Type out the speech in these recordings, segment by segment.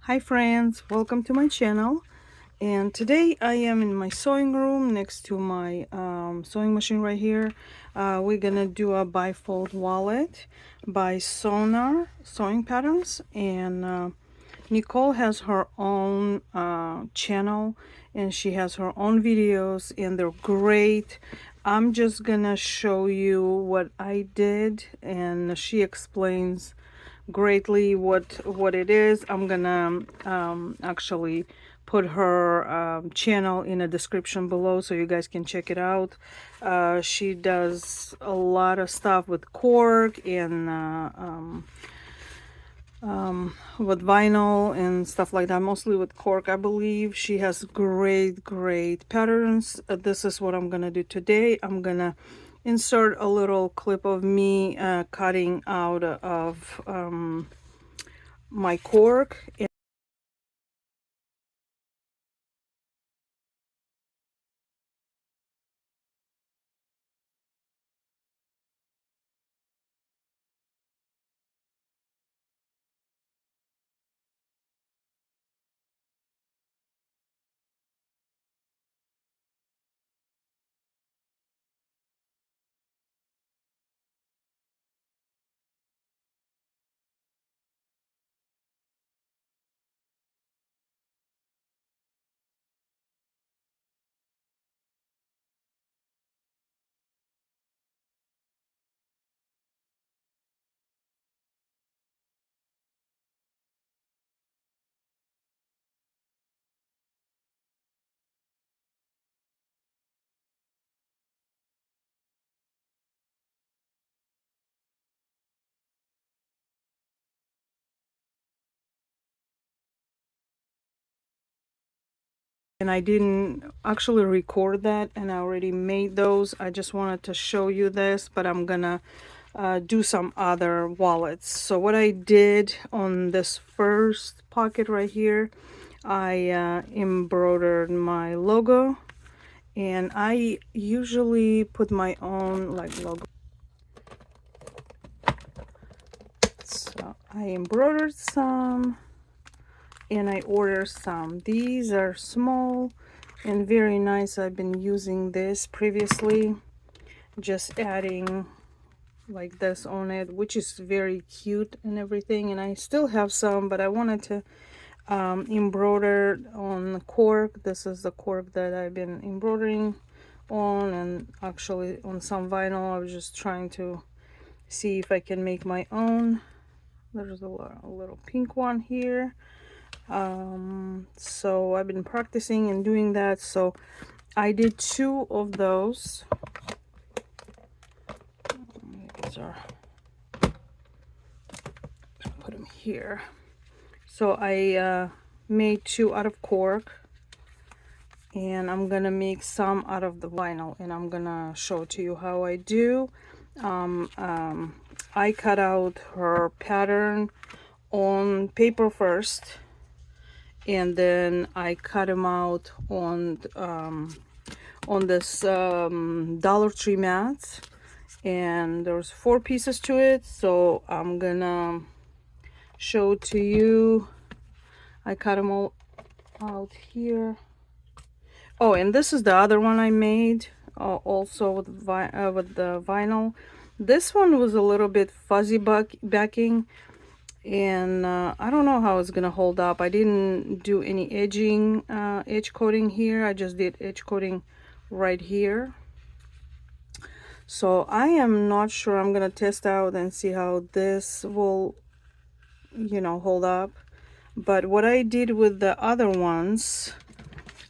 Hi friends, welcome to my channel. And today I am in my sewing room next to my sewing machine right here. We're gonna do a bifold wallet by SewGnar sewing patterns, and Nicole has her own channel and she has her own videos and they're great. I'm just gonna show you what I did and she explains greatly what it is. I'm gonna actually put her channel in a description below so you guys can check it out. She does a lot of stuff with cork and with vinyl and stuff like that, mostly with cork. I believe she has great patterns. This is what I'm gonna do today. I'm gonna insert a little clip of me cutting out of my cork. And I didn't actually record that, and I already made those. I just wanted to show you this, but I'm gonna do some other wallets. So what I did on this first pocket right here, I embroidered my logo, and I usually put my own like logo. So I embroidered some and I ordered some. These are small and very nice. I've been using this previously, just adding like this on it, which is very cute and everything. And I still have some, but I wanted to embroider on cork. This is the cork that I've been embroidering on, and actually on some vinyl. I was just trying to see if I can make my own. There's a little pink one here. So I've been practicing and doing that. So I did 2 of those. These are, put them here. So I made 2 out of cork, and I'm gonna make some out of the vinyl, and I'm gonna show to you how I do. I cut out her pattern on paper first, and then I cut them out on this Dollar Tree mats, and there's 4 pieces to it. So I'm gonna show to you. I cut them all out here. Oh, and this is the other one I made also with the vinyl. This one was a little bit fuzzy backing, and I don't know how it's gonna hold up. I didn't do any edge coating here. I just did edge coating right here. So I am not sure. I'm gonna test out and see how this will, hold up. But what I did with the other ones,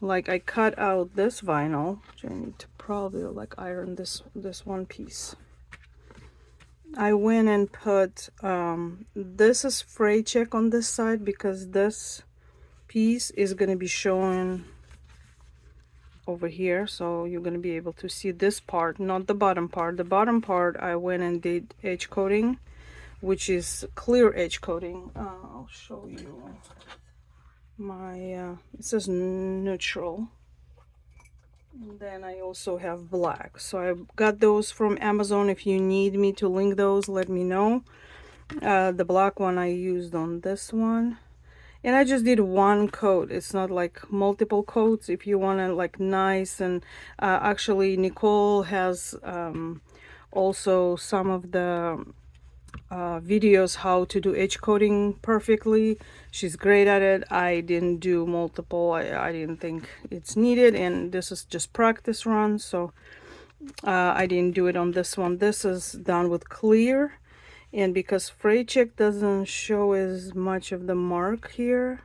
like I cut out this vinyl, which I need to probably like iron this one piece. I went and put this is fray check on this side, because this piece is going to be showing over here, so you're going to be able to see this part, not the bottom part. The bottom part I went and did edge coating, which is clear edge coating. I'll show you my it says neutral, and then I also have black. So I got those from Amazon. If you need me to link those, let me know. The black one I used on this one, And I just did one coat. It's not like multiple coats. If you want to like nice and actually Nicole has also some of the videos how to do edge coating perfectly. She's great at it. I didn't do multiple. I didn't think it's needed, and this is just practice run, so I didn't do it on this one. This is done with clear, and because fray check doesn't show as much of the mark here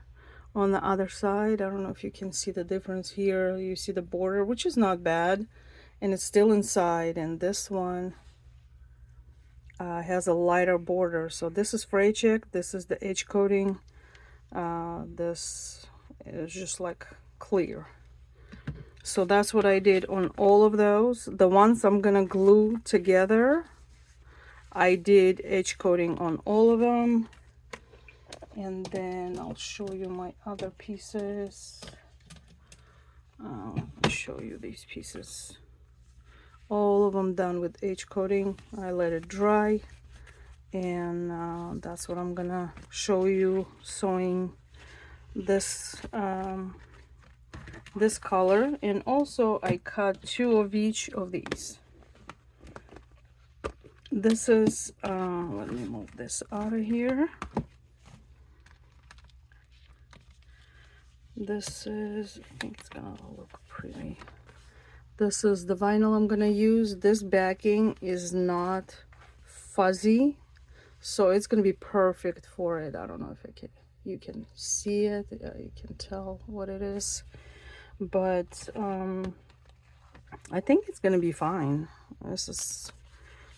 on the other side, I don't know if you can see the difference here. You see the border, which is not bad, and it's still inside, and this one has a lighter border. So this is fray check, this is the edge coating, this is just like clear. So that's what I did on all of those. The ones I'm gonna glue together, I did edge coating on all of them. And then I'll show you my other pieces. I'll show you these pieces. All of them done with edge coating. I let it dry, and that's what I'm gonna show you sewing this this color. And also I cut 2 of each of these. This is let me move this out of here. This is, I think it's gonna look pretty. This is the vinyl I'm gonna use. This backing is not fuzzy, so it's gonna be perfect for it. I don't know if you can see it. You can tell what it is, but I think it's gonna be fine. This is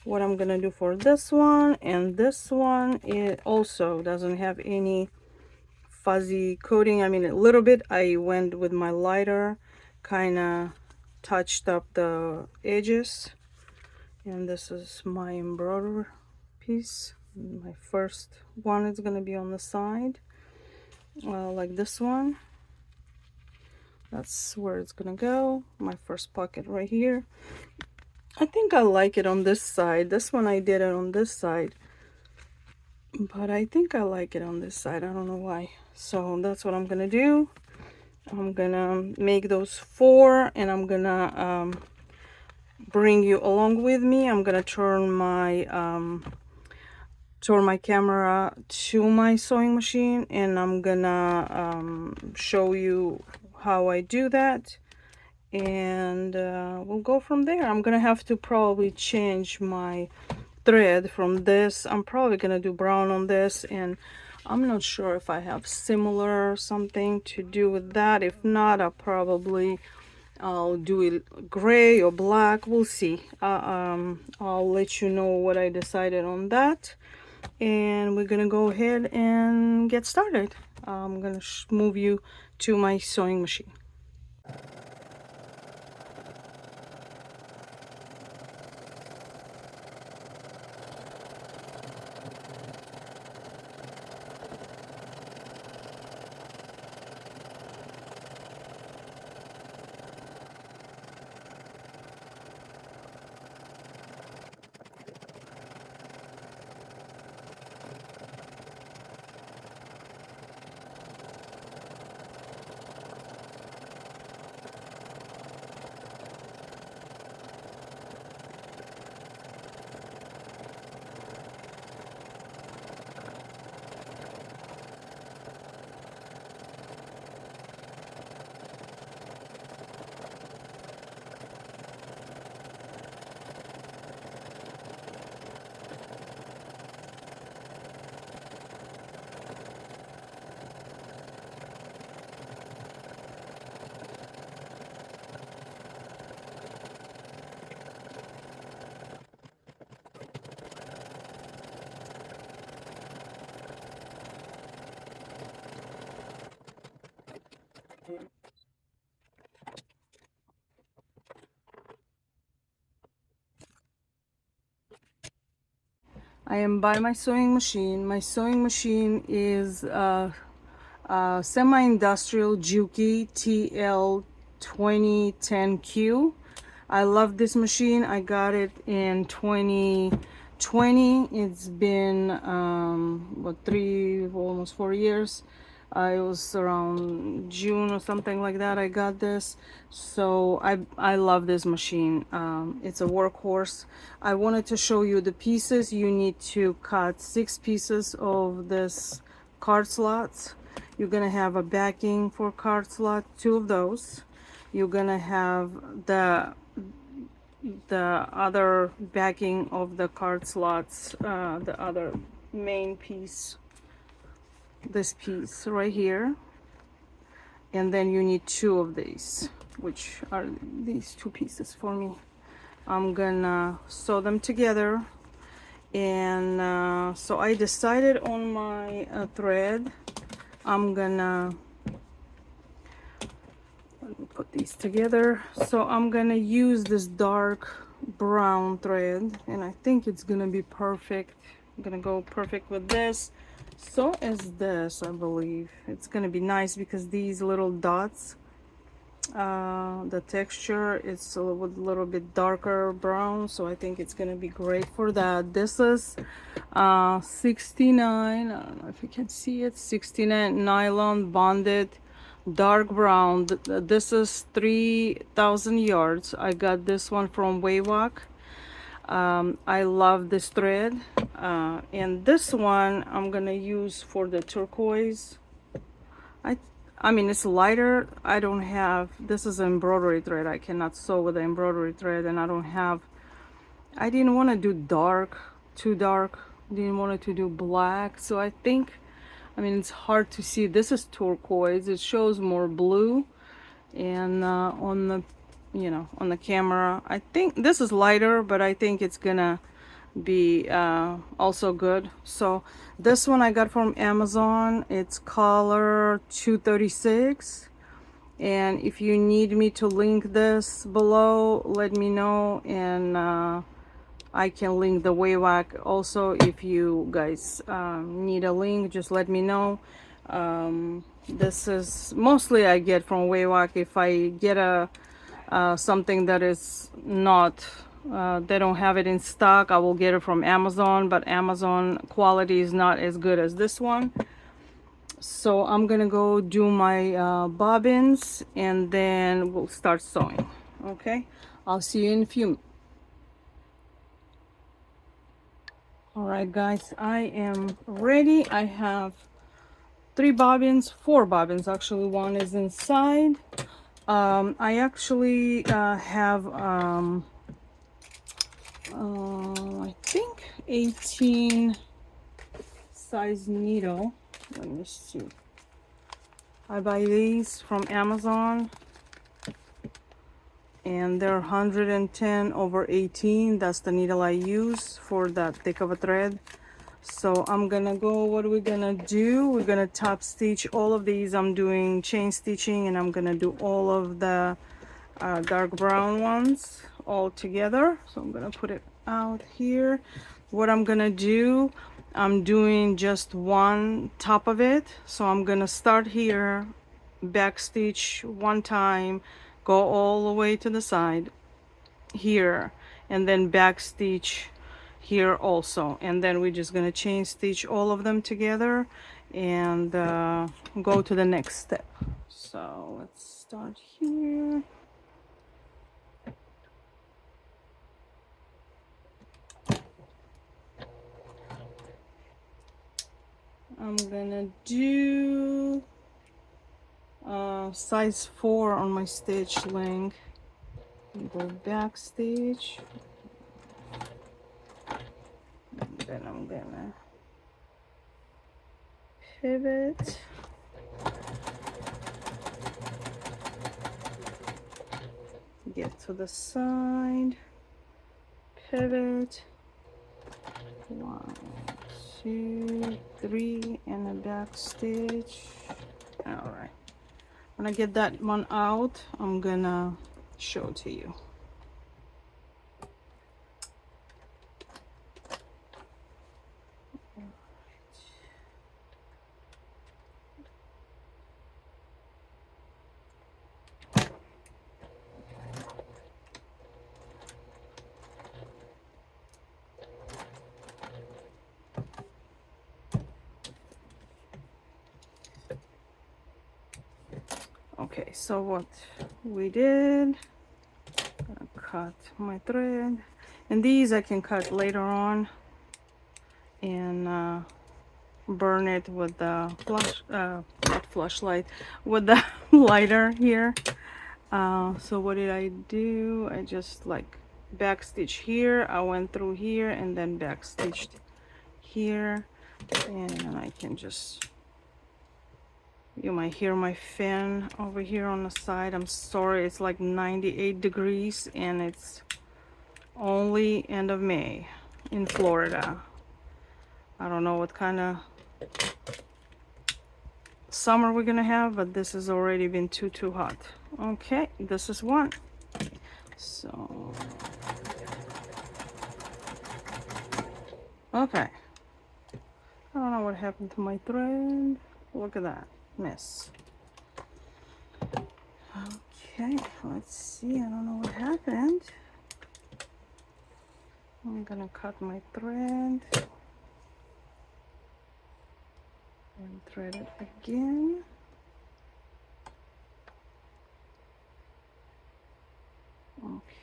what I'm gonna do for this one, and this one, it also doesn't have any fuzzy coating. I mean, a little bit. I went with my lighter, kind of touched up the edges. And this is my embroidery piece. My first one is going to be on the side, like this one. That's where it's going to go. My first pocket right here. I think I like it on this side. This one I did it on this side, but I think I like it on this side. I don't know why. So that's what I'm gonna do. I'm gonna make those 4, and I'm gonna bring you along with me. I'm gonna turn my camera to my sewing machine, and I'm gonna show you how I do that, and we'll go from there. I'm gonna have to probably change my thread from this. I'm probably gonna do brown on this, and I'm not sure if I have similar something to do with that. If not, I'll do it gray or black. We'll see. I'll let you know what I decided on that, and we're gonna go ahead and get started. I'm gonna move you to my sewing machine. I am by my sewing machine. My sewing machine is semi-industrial Juki TL2010Q. I love this machine. I got it in 2020. It's been what, almost 4 years. It was around June or something like that I got this. So I love this machine. It's a workhorse. I wanted to show you the pieces. You need to cut 6 pieces of this card slots. You're gonna have a backing for card slot, 2 of those. You're gonna have the other backing of the card slots, the other main piece, this piece right here, and then you need 2 of these, which are these 2 pieces for me. I'm gonna sew them together, and so I decided on my thread. I'm gonna let me put these together. So I'm gonna use this dark brown thread, and I think it's gonna be perfect. I'm gonna go perfect with this. So is this, I believe. It's gonna be nice because these little dots, the texture is a little bit darker brown, so I think it's gonna be great for that. This is 69, I don't know if you can see it, 69 nylon bonded dark brown. This is 3,000 yards. I got this one from Waywalk. I love this thread, and this one I'm gonna use for the turquoise. I mean, it's lighter. I don't have, this is embroidery thread. I cannot sew with the embroidery thread, and I didn't want to do dark, too dark. Didn't want it to do black. So I think, I mean, it's hard to see. This is turquoise. It shows more blue, and on the, you know, on the camera, I think this is lighter, but I think it's gonna be also good. So this one I got from Amazon. It's color 236, and if you need me to link this below, let me know, and I can link the Waywalk also. If you guys need a link, just let me know. This is mostly I get from Waywalk. If I get a something that is not, they don't have it in stock, I will get it from Amazon, but Amazon quality is not as good as this one. So I'm gonna go do my bobbins, and then we'll start sewing. Okay, I'll see you in a few. All right guys, I am ready. I have 4 bobbins actually. One is inside. I actually have I think 18 size needle. Let me see. I buy these from Amazon, and they're 110 over 18. That's the needle I use for that thick of a thread. So I'm gonna go, what are we gonna do? We're gonna top stitch all of these. I'm doing chain stitching, and I'm gonna do all of the dark brown ones all together. So I'm gonna put it out here. What I'm gonna do, I'm doing just one top of it. So I'm gonna start here, back stitch one time, go all the way to the side here, and then back stitch here also, and then we're just gonna chain stitch all of them together and go to the next step. So let's start here. I'm gonna do size 4 on my stitch length. Go back stitch, and then I'm gonna pivot, get to the side, pivot, 1, 2, 3, and a back stitch. All right, when I get that one out, I'm gonna show it to you. Okay, so what we did, gonna cut my thread, and these I can cut later on and burn it with the not flashlight, with the lighter here. So what did I do? I just like backstitch here, I went through here and then backstitched here, and I can just, you might hear my fan over here on the side. I'm sorry, it's like 98 degrees and it's only end of May in Florida. I don't know what kind of summer we're gonna have, but this has already been too hot. Okay, this is one. So okay, I don't know what happened to my thread. Look at that mess. Okay, let's see. I don't know what happened. I'm gonna cut my thread and thread it again. Okay.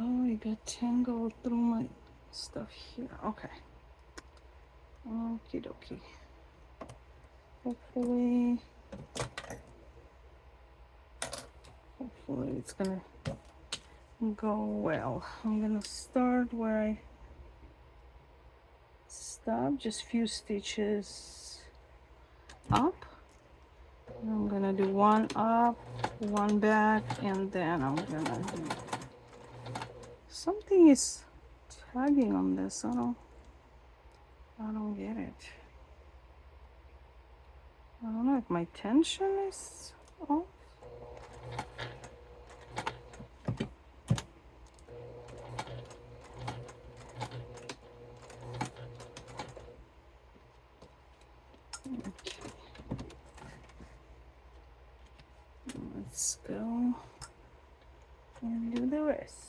Oh, it got tangled through my stuff here. Okay. Okie dokie. Hopefully it's gonna go well. I'm gonna start where I stopped, just few stitches up. I'm gonna do one up, one back, and then I'm gonna do, something is tagging on this. I don't get it. I don't know if my tension is off. Okay. Let's go and do the rest.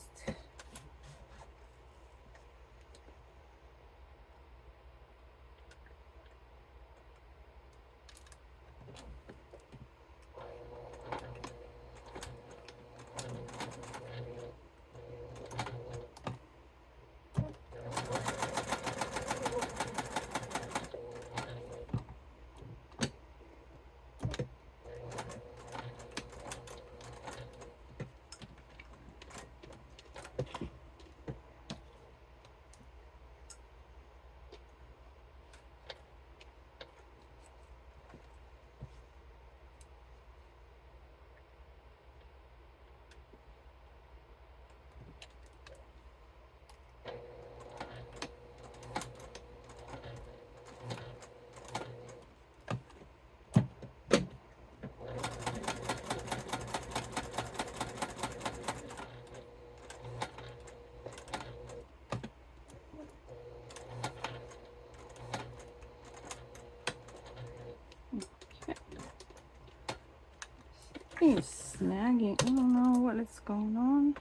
It's snagging. I don't know what is going on,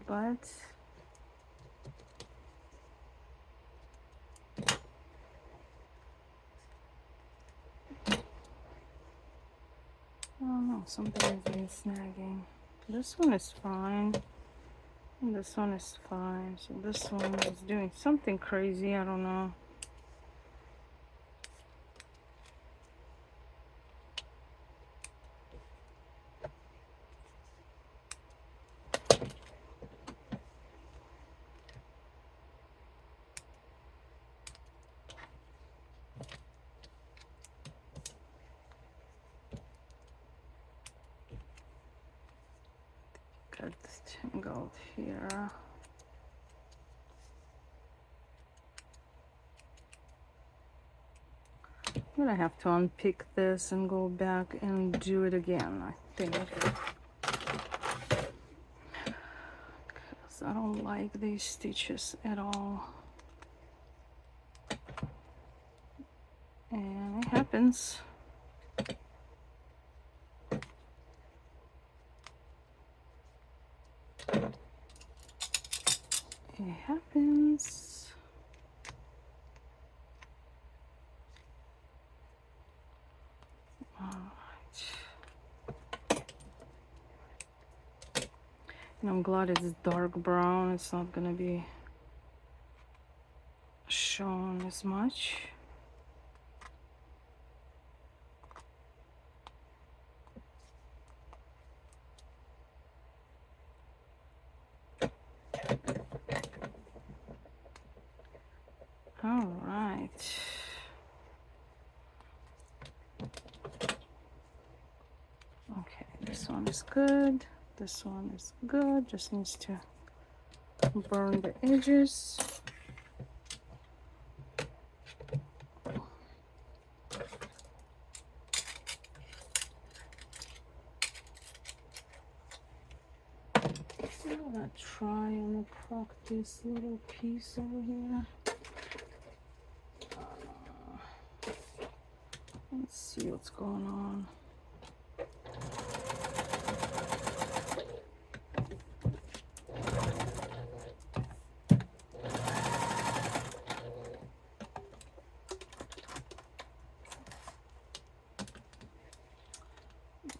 but I don't know, something is been snagging. This one is fine, and this one is fine. So this one is doing something crazy. I don't know. Got tangled here. I'm gonna have to unpick this and go back and do it again, I think. Because I don't like these stitches at all. And it happens. happens. All right. And I'm glad it's dark brown. It's not gonna be shown as much. All right. Okay, this one is good. This one is good. Just needs to burn the edges. I'm gonna try and crack this little piece over here. Let's see what's going on.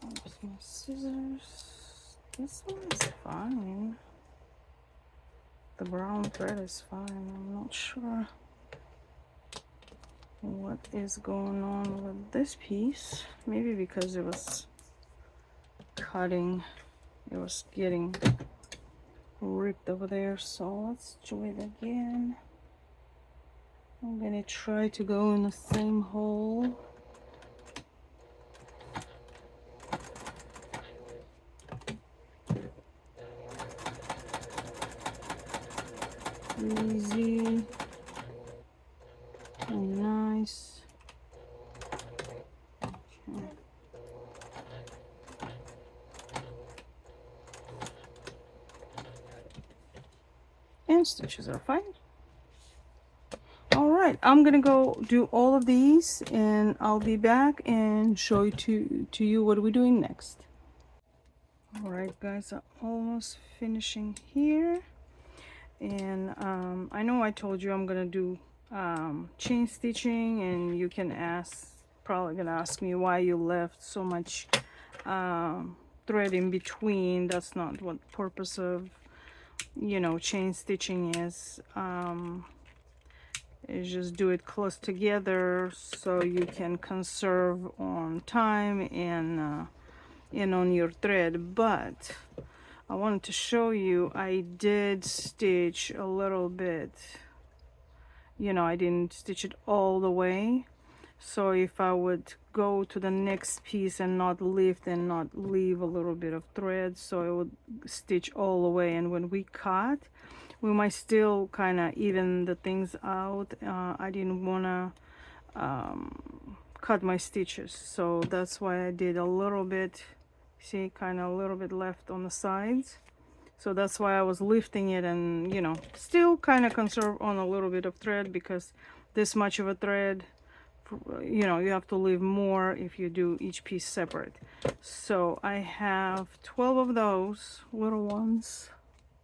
There's my scissors. This one is fine. The brown thread is fine. I'm not sure what is going on with this piece. Maybe because it was cutting, it was getting ripped over there. So let's do it again. I'm gonna try to go in the same hole. Easy and nice. Okay. And stitches are fine. All right, I'm gonna go do all of these and I'll be back and show you to you what we're doing next. All right guys, I'm almost finishing here. And I know I told you I'm gonna do chain stitching, and you can probably gonna ask me why you left so much thread in between. That's not what the purpose of, you know, chain stitching is. Is just do it close together so you can conserve on time and on your thread. But I wanted to show you, I did stitch a little bit, you know, I didn't stitch it all the way. So if I would go to the next piece and not lift and not leave a little bit of thread, so I would stitch all the way, and when we cut, we might still kind of even the things out. I didn't want to cut my stitches, so that's why I did a little bit. See, kind of a little bit left on the sides, so that's why I was lifting it, and you know, still kind of conserve on a little bit of thread, because this much of a thread, you know, you have to leave more if you do each piece separate. So I have 12 of those little ones.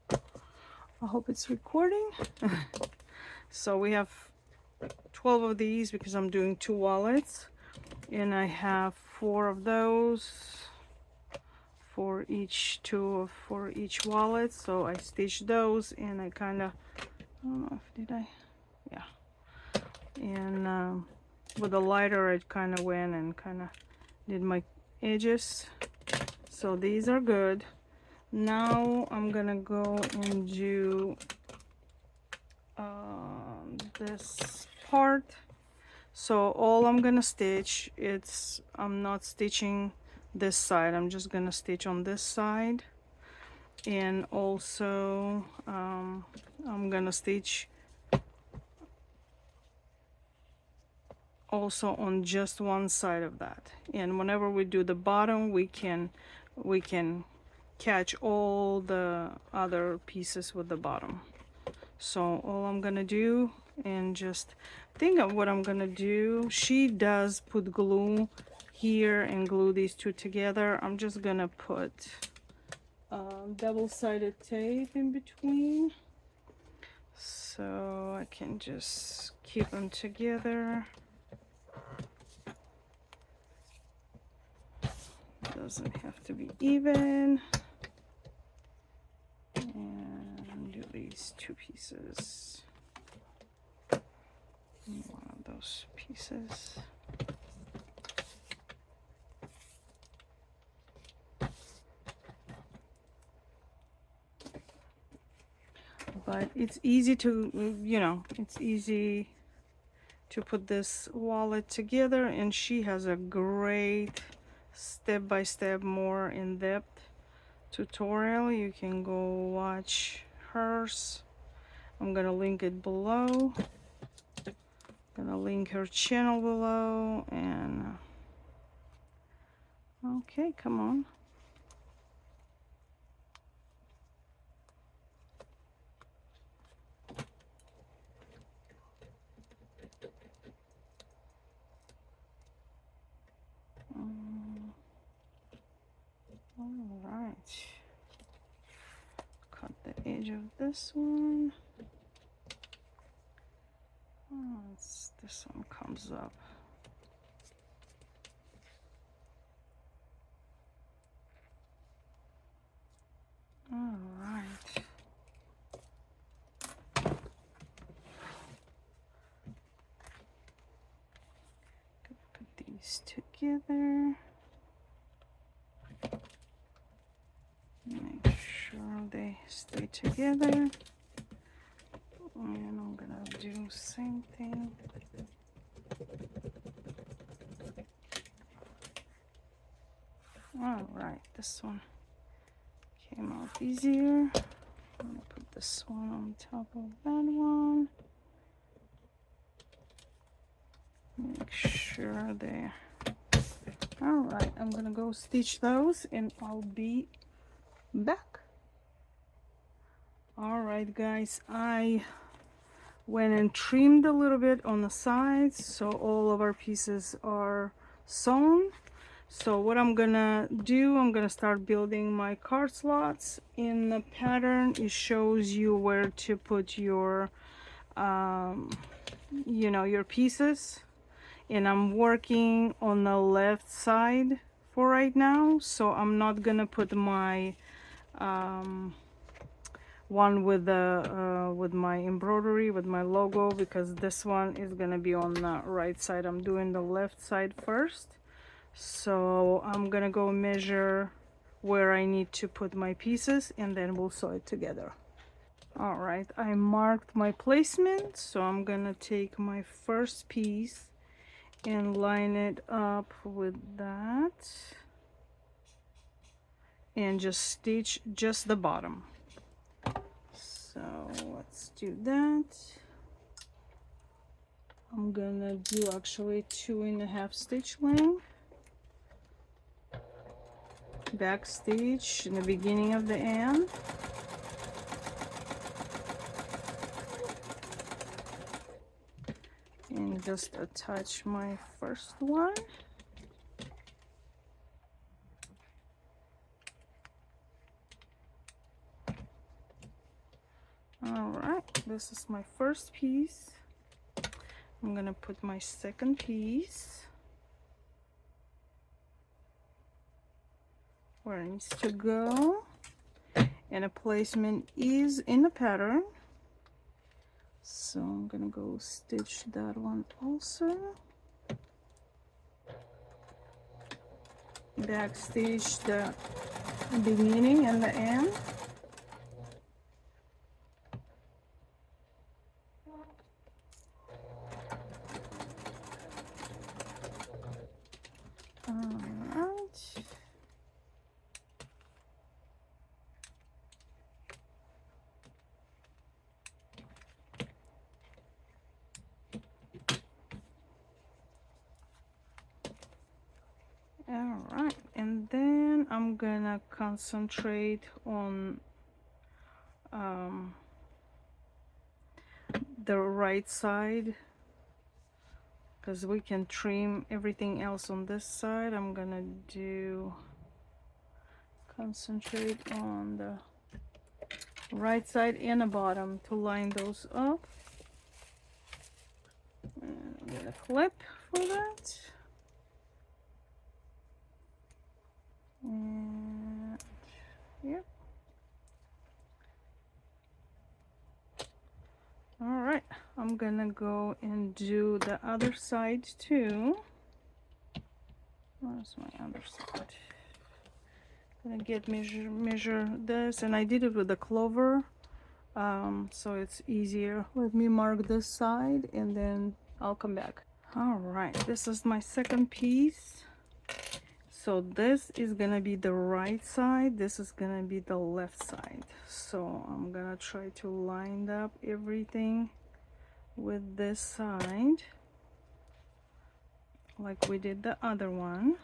I hope it's recording. So we have 12 of these because I'm doing 2 wallets, and I have 4 of those for each for each wallet. So I stitched those, and I kind of, I don't know if did I, yeah, and with the lighter I kind of went and kind of did my edges. So these are good. Now I'm gonna go and do this part. So all I'm gonna stitch, I'm not stitching this side, I'm just gonna stitch on this side, and also I'm gonna stitch also on just one side of that. And whenever we do the bottom, we can catch all the other pieces with the bottom. So all I'm gonna do, and just think of what I'm gonna do, she does put glue here and glue these two together. I'm just gonna put double-sided tape in between. so I can just keep them together. Doesn't have to be even. And do these two pieces. One of those pieces. But it's easy to, you know, it's easy to put this wallet together, and she has a great step-by-step, more in-depth tutorial. You can go watch hers. I'm gonna link it below. Gonna link her channel below. And okay, come on. All right, cut the edge of this one. Oh, this one comes up. All right. Put these together. Make sure they stay together. And I'm gonna do same thing. All right, this one came out easier. I'm gonna put this one on top of that one. Make sure they. All right, I'm gonna go stitch those, and I'll be back. All right, guys, I went and trimmed a little bit on the sides, so all of our pieces are sewn. So what I'm gonna do, I'm gonna start building my card slots. In the pattern, it shows you where to put your you know, your pieces, and I'm working on the left side for right now, so I'm not gonna put my one with the with my embroidery, with my logo, because this one is gonna be on the right side. I'm doing the left side first, so I'm gonna go measure where I need to put my pieces, and then we'll sew it together. All right, I marked my placement, so I'm gonna take my first piece and line it up with that, and just stitch just the bottom. So let's do that. I'm gonna do actually 2.5 stitch length, back stitch in the beginning of the end, and just attach my first one. All right, this is my first piece. I'm gonna put my second piece where it needs to go, and a placement is in the pattern, so I'm gonna go stitch that one also, back stitch the beginning and the end. All right, and then I'm gonna concentrate on the right side, because we can trim everything else on this side. I'm gonna do concentrate on the right side and the bottom to line those up. And I'm gonna clip for that. And yep. All right, I'm gonna go and do the other side too. Where's my other side? Gonna get measure this, and I did it with the clover, so it's easier. Let me mark this side and then I'll come back. All right, this is my second piece. So this is gonna be the right side, this is gonna be the left side. So I'm gonna try to line up everything with this side like we did the other one.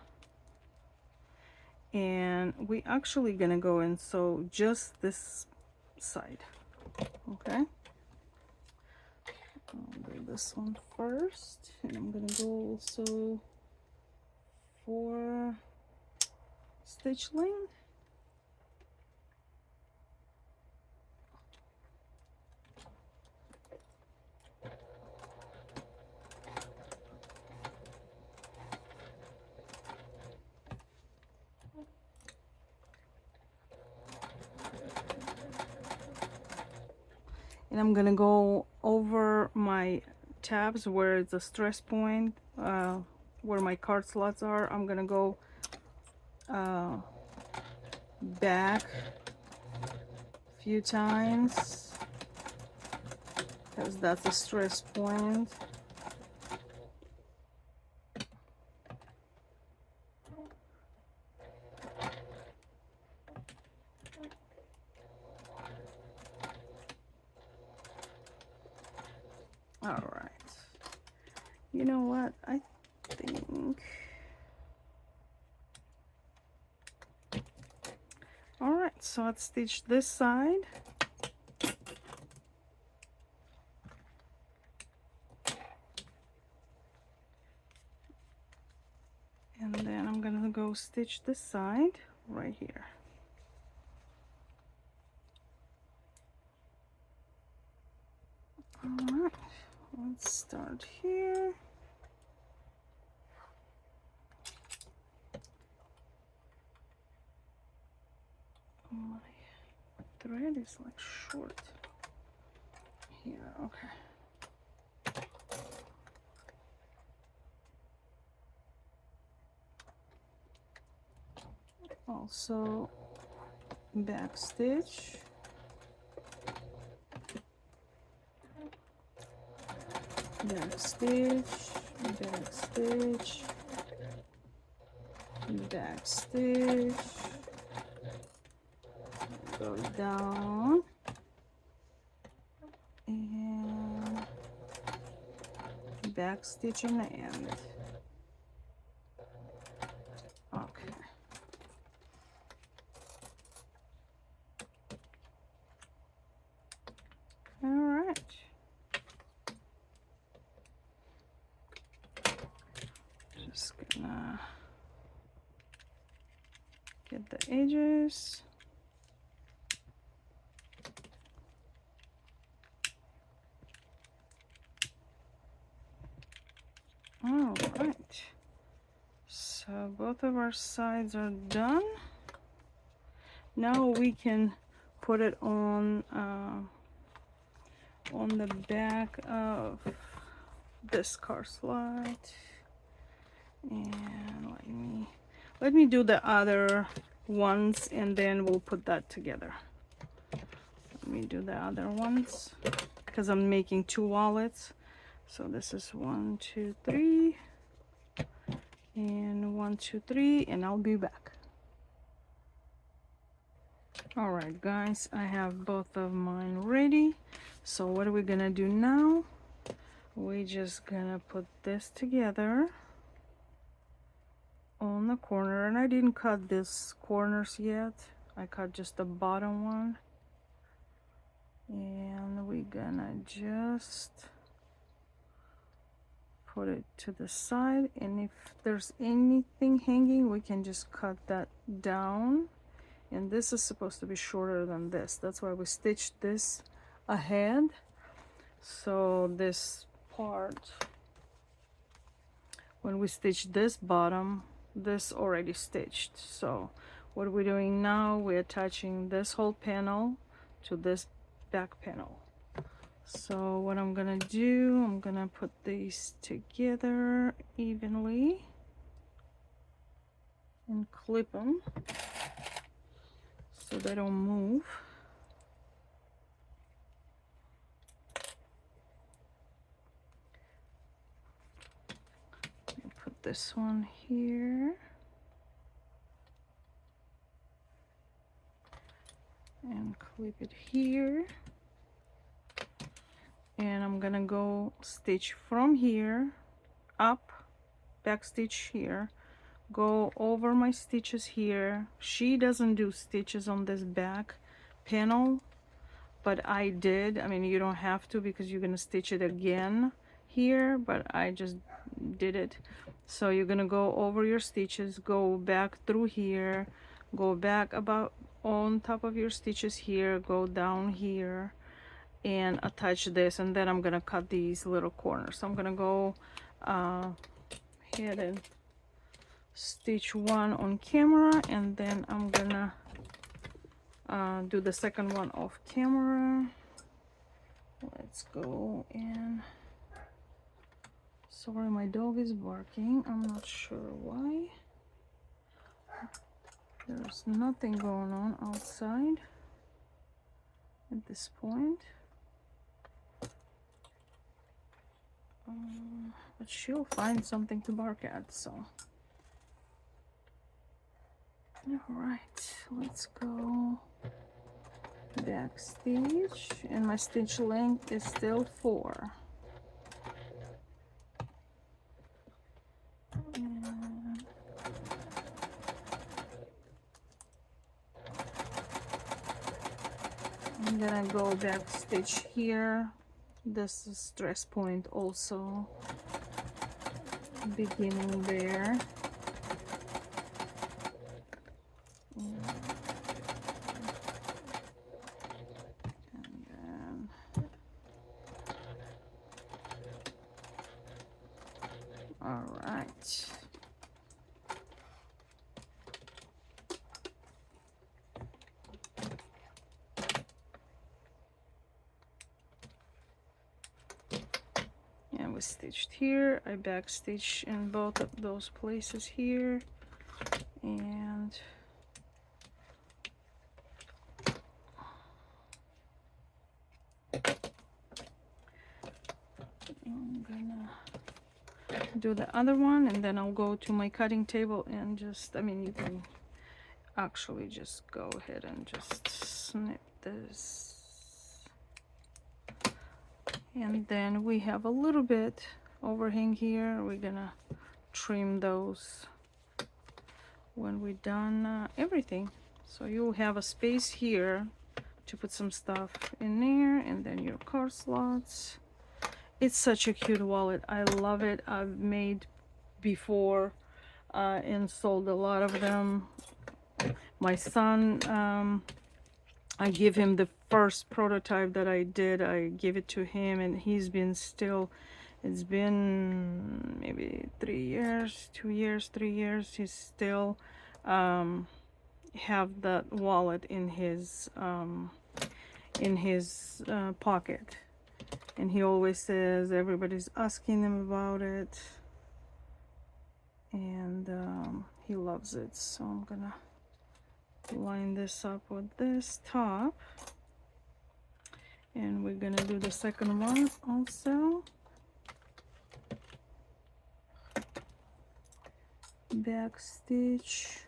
And we actually gonna go and sew just this side. Okay, I'll do this one first, and I'm gonna go also for stitch length. And I'm gonna go over my tabs where it's a stress point, where my card slots are. I'm gonna go back a few times because that's a stress point. All right, you know what, I think, all right, so let's stitch this side. And then I'm gonna go stitch this side right here. All right, let's start here. My thread is like short here. Okay. Also back stitch, back stitch, back stitch, back stitch, go down, and back stitch in the end. Okay. All right. Just gonna get the edges. All right. So both of our sides are done. Now we can put it on the back of this card slot. And let me do the other ones, and then we'll put that together. Let me do the other ones because I'm making 2 wallets. So this is 1, 2, 3, and 1, 2, 3, and I'll be back. All right, guys, I have both of mine ready. So what are we gonna do now? We're just gonna put this together on the corner, and I didn't cut these corners yet. I cut just the bottom one, and we're gonna just put it to the side, and if there's anything hanging, we can just cut that down and this is supposed to be shorter than this. That's why we stitched this ahead. So this part, when we stitch this bottom, this already stitched. So what we're doing now, we're attaching this whole panel to this back panel. So what I'm gonna do, I'm gonna put these together evenly and clip them so they don't move. Put this one here. And clip it here. And I'm gonna go stitch from here up, back stitch here, go over my stitches here. She doesn't do stitches on this back panel, but I did. I mean, you don't have to because you're gonna stitch it again here, but I just did it. So you're gonna go over your stitches, go back through here, go back about on top of your stitches here, go down here and attach this, and then I'm gonna cut these little corners. So I'm gonna go ahead and stitch one on camera, and then I'm gonna do the second one off camera. Let's go. And sorry, my dog is barking. I'm not sure why. There's nothing going on outside at this point. But she'll find something to bark at, so. All right, let's go back stitch, and my stitch length is still 4. And I'm gonna go back stitch here. This is stress point also, beginning there. And then all right. And we stitched here. I back stitch in both of those places here, and I'm gonna do the other one, and then I'll go to my cutting table and just, I mean, you can actually just go ahead and just snip this. And then we have a little bit overhang here. We're gonna trim those when we're done everything. So you'll have a space here to put some stuff in there, and then your card slots. It's such a cute wallet. I love it. I've made before and sold a lot of them. My son, I give him the first prototype that I did. I give it to him, and he's been still, it's been maybe 3 years, 2 years, 3 years. He's still have that wallet in his pocket, and he always says everybody's asking him about it, and he loves it. So I'm gonna line this up with this top, and we're gonna do the second one also. Back stitch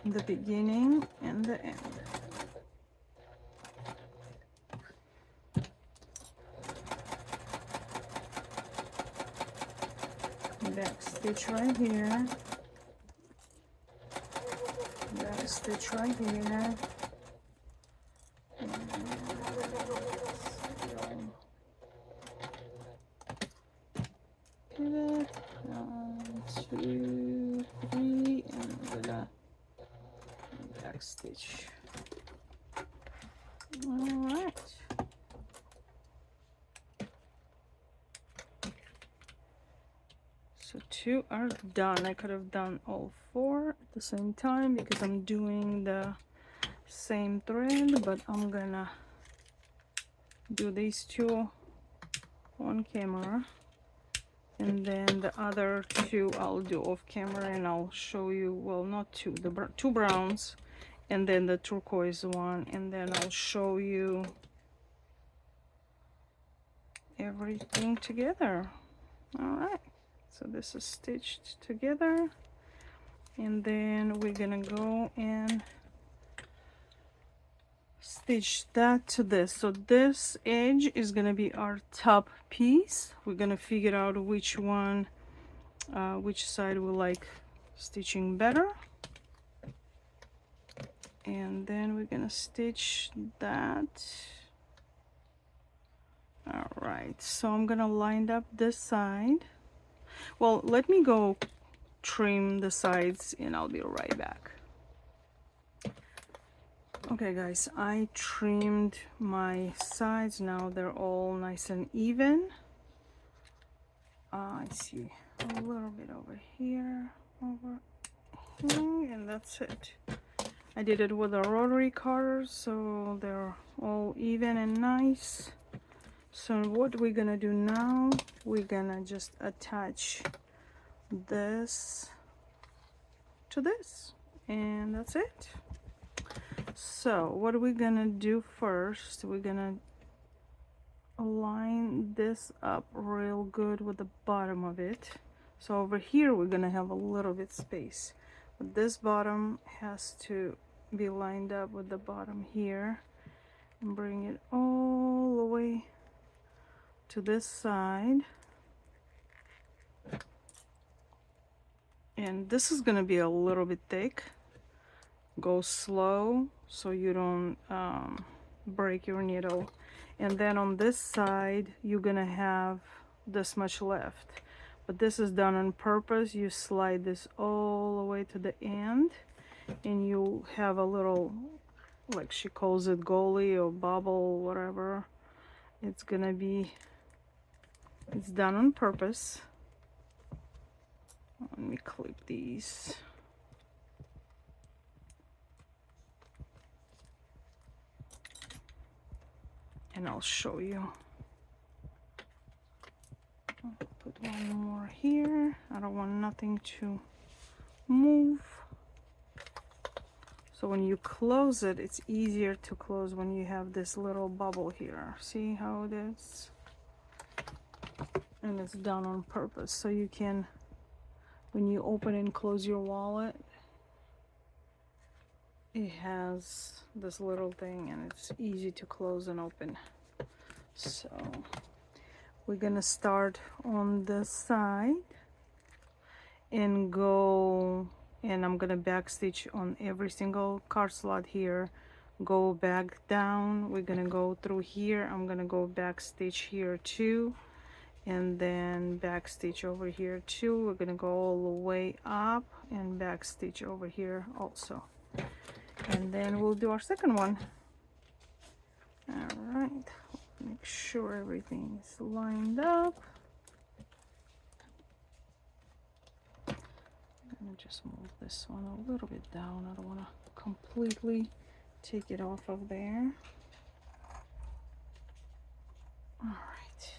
the beginning and the end. Back stitch right here. Back stitch right here. Pivot, 1, 2, 3, and back stitch. All right. So 2 are done. I could have done all 4 at the same time because I'm doing the same thread, but I'm gonna do these 2 on camera, and then the other 2 I'll do off camera, and I'll show you, well, not 2, the 2 browns and then the turquoise one, and then I'll show you everything together. All right, so this is stitched together, and then we're gonna go and stitch that to this. So this edge is gonna be our top piece. We're gonna figure out which one, which side we like stitching better, and then we're gonna stitch that. All right, so I'm gonna line up this side. Well, let me go trim the sides and I'll be right back. Okay guys, I trimmed my sides. Now they're all nice and even. I see a little bit over here, and that's it. I did it with a rotary cutter, so they're all even and nice. So what we're gonna do now, we're gonna just attach this to this, and that's it. So what we're gonna do first, we're gonna align this up real good with the bottom of it. So over here we're gonna have a little bit space, but this bottom has to be lined up with the bottom here, and bring it all the way to this side. And this is gonna be a little bit thick. Go slow so you don't break your needle. And then on this side you're gonna have this much left, but this is done on purpose. You slide this all the way to the end, and you have a little, like she calls it, goalie or bubble, whatever. It's gonna be, it's done on purpose. Let me clip these. And I'll show you. I'll put one more here. I don't want nothing to move. So when you close it, it's easier to close when you have this little bubble here. See how it is? And it's done on purpose, so you can, when you open and close your wallet, it has this little thing and it's easy to close and open. So we're gonna start on this side and go, and I'm gonna back stitch on every single card slot here, go back down. We're gonna go through here. I'm gonna go back stitch here too, and then back stitch over here too. We're gonna go all the way up and back stitch over here also, and then we'll do our second one. All right, make sure everything is lined up. I'm gonna just move this one a little bit down. I don't want to completely take it off of there. All right.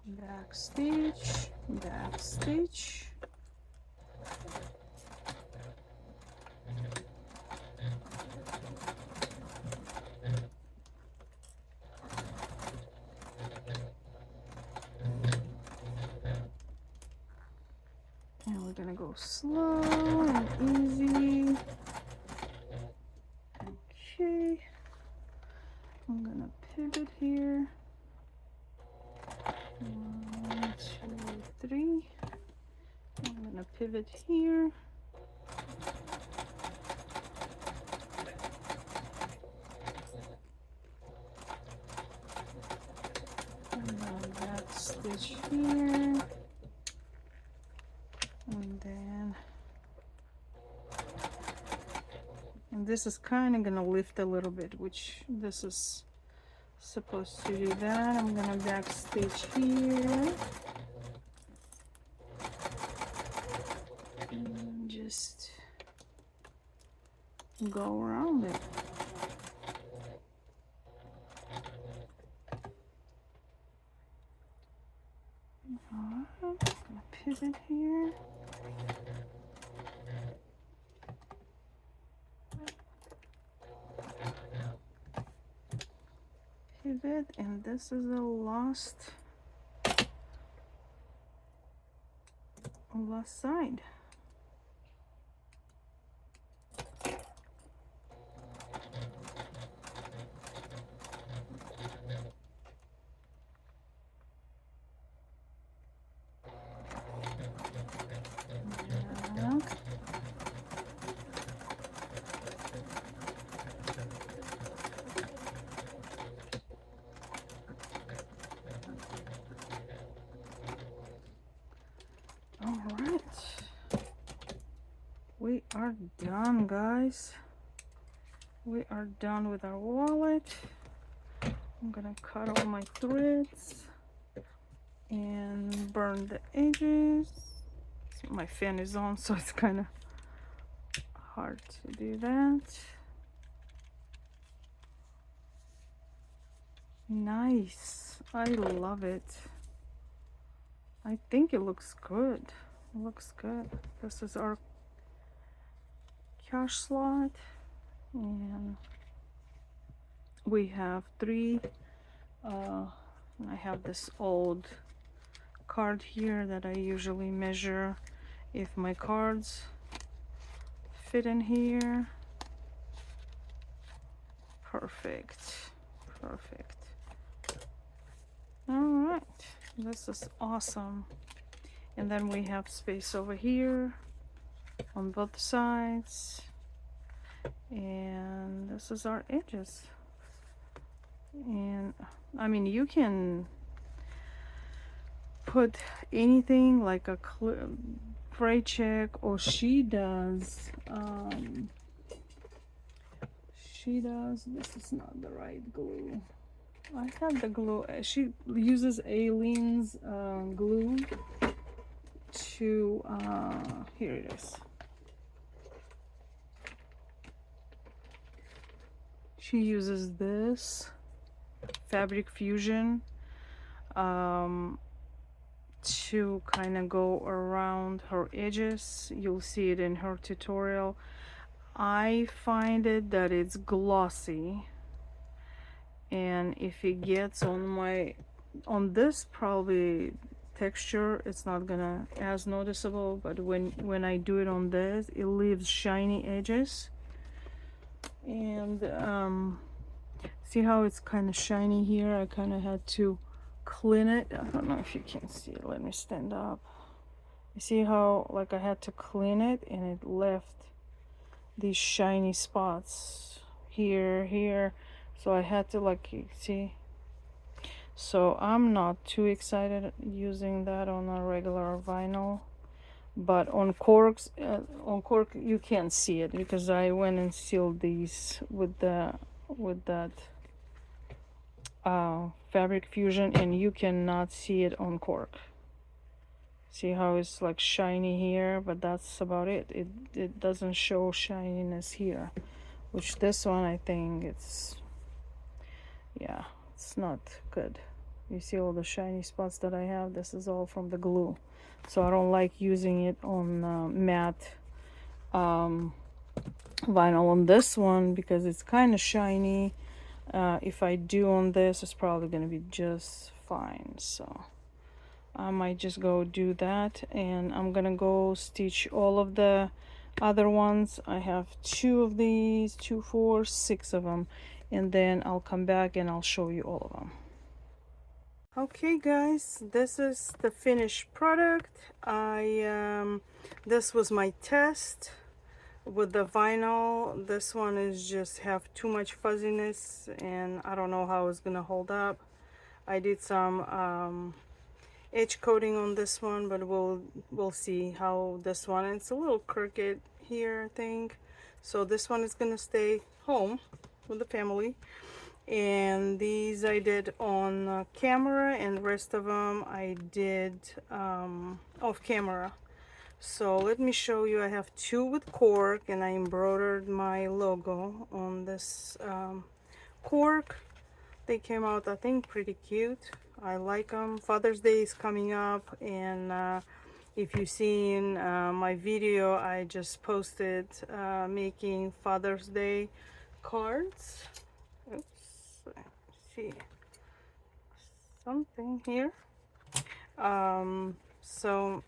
Back stitch, back stitch. And we're gonna go slow and easy. Okay. I'm gonna pivot here. 1, 2, 3. I'm gonna pivot here. stitch here, and this is kind of gonna lift a little bit, which this is supposed to do that. I'm gonna back stitch here and just go around it. Alright, pivot here. Pivot, and this is the last side. Alright, we are done, guys. We are done with our wallet. I'm gonna cut all my threads and burn the edges. My fan is on, so it's kind of hard to do that. Nice, I love it. I think it looks good. It looks good. This is our cash slot, and we have three. I have this old card here that I usually measure if my cards fit in here. Perfect, perfect. All right, this is awesome. And then we have space over here on both sides, and this is our edges. And I mean, you can put anything like a fray check, or she does this is not the right glue. I have the glue. She uses Aleen's glue to here it is. She uses this Fabric Fusion to kind of go around her edges. You'll see it in her tutorial. I find it that it's glossy, and if it gets on this probably texture, it's not gonna as noticeable, but when I do it on this, it leaves shiny edges. And see how it's kind of shiny here? I kind of had to clean it. I don't know if you can see it. Let me stand up. You see how like I had to clean it, and it left these shiny spots here. So I had to, like, see. So I'm not too excited using that on a regular vinyl, but on cork you can't see it, because I went and sealed these with that Fabric Fusion, and you cannot see it on cork. See how it's like shiny here, but that's about it. It doesn't show shininess here, which this one, I think it's not good. You see all the shiny spots that I have? This is all from the glue. So I don't like using it on matte vinyl on this one, because it's kind of shiny. If I do on this, it's probably going to be just fine. So I might just go do that, and I'm gonna go stitch all of the other ones. I have 2 of these, 2, 4, 6 of them, and then I'll come back and I'll show you all of them. Okay guys, this is the finished product. This was my test with the vinyl. This one is just have too much fuzziness, and I don't know how it's gonna hold up. I did some edge coating on this one, but we'll see how this one, it's a little crooked here, I think. So this one is gonna stay home with the family, and these I did on camera, and the rest of them I did off camera. So let me show you. I have two with cork, and I embroidered my logo on this cork. They came out, I think, pretty cute. I like them. Father's Day is coming up, and if you've seen my video, I just posted making Father's Day cards. Oops, let's see something here. So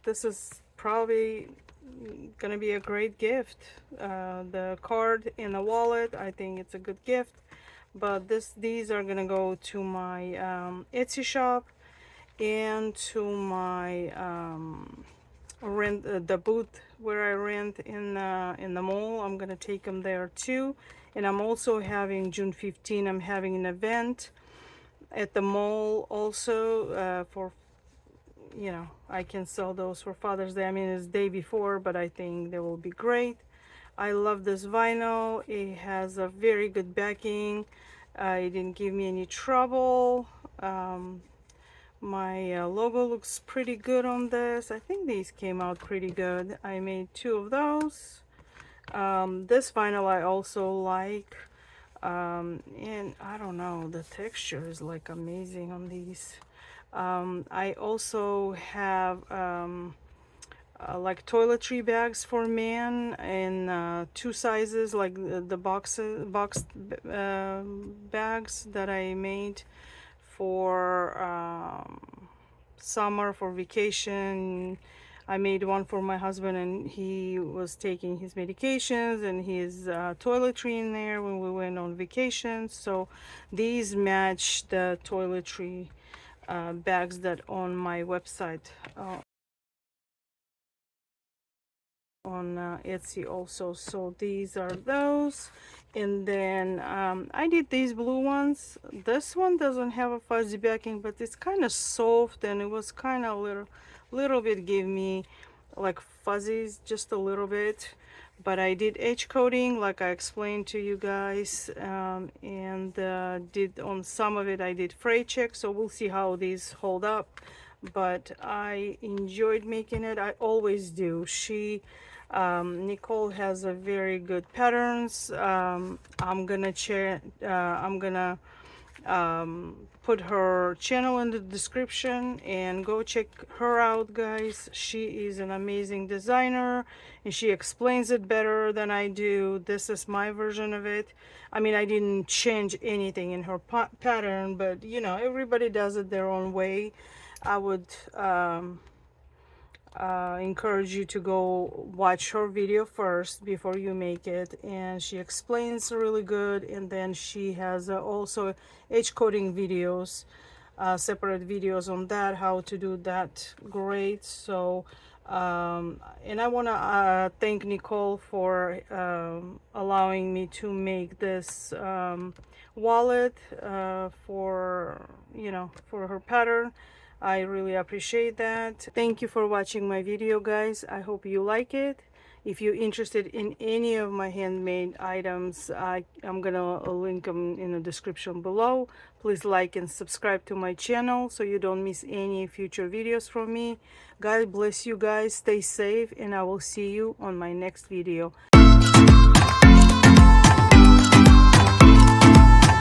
this is probably gonna be a great gift. The card in a wallet, I think it's a good gift. But these are gonna go to my Etsy shop and to my rent, the booth where I rent in the mall. I'm gonna take them there too. And I'm also having June 15, I'm having an event at the mall also for, you know, I can sell those for Father's Day. I mean, it's day before, but I think they will be great. I love this vinyl. It has a very good backing. It didn't give me any trouble. My logo looks pretty good on this. I think these came out pretty good. I made two of those. This vinyl I also like. And I don't know, the texture is like amazing on these. I also have like toiletry bags for men in two sizes, like the boxed bags that I made for summer, for vacation. I made one for my husband, and he was taking his medications and his toiletry in there when we went on vacation. So these match the toiletry bags that on my website on Etsy also. So these are those. And then I did these blue ones. This one doesn't have a fuzzy backing, but it's kind of soft, and it was kind of little bit give me like fuzzies, just a little bit. But I did edge coating like I explained to you guys, and did on some of it I did fray check, so we'll see how these hold up. But I enjoyed making it. I always do. Nicole has a very good patterns. I'm gonna put her channel in the description, and go check her out, guys. She is an amazing designer, and she explains it better than I do. This is my version of it. I mean, I didn't change anything in her pattern, but you know, everybody does it their own way. I would encourage you to go watch her video first before you make it, and she explains really good. And then she has also edge coating videos, separate videos on that, how to do that great. So and I want to thank Nicole for allowing me to make this wallet for, you know, for her pattern. I really appreciate that. Thank you for watching my video, guys. I hope you like it. If you're interested in any of my handmade items, I'm gonna link them in the description below. Please like and subscribe to my channel so you don't miss any future videos from me. God bless you guys. Stay safe, and I will see you on my next video.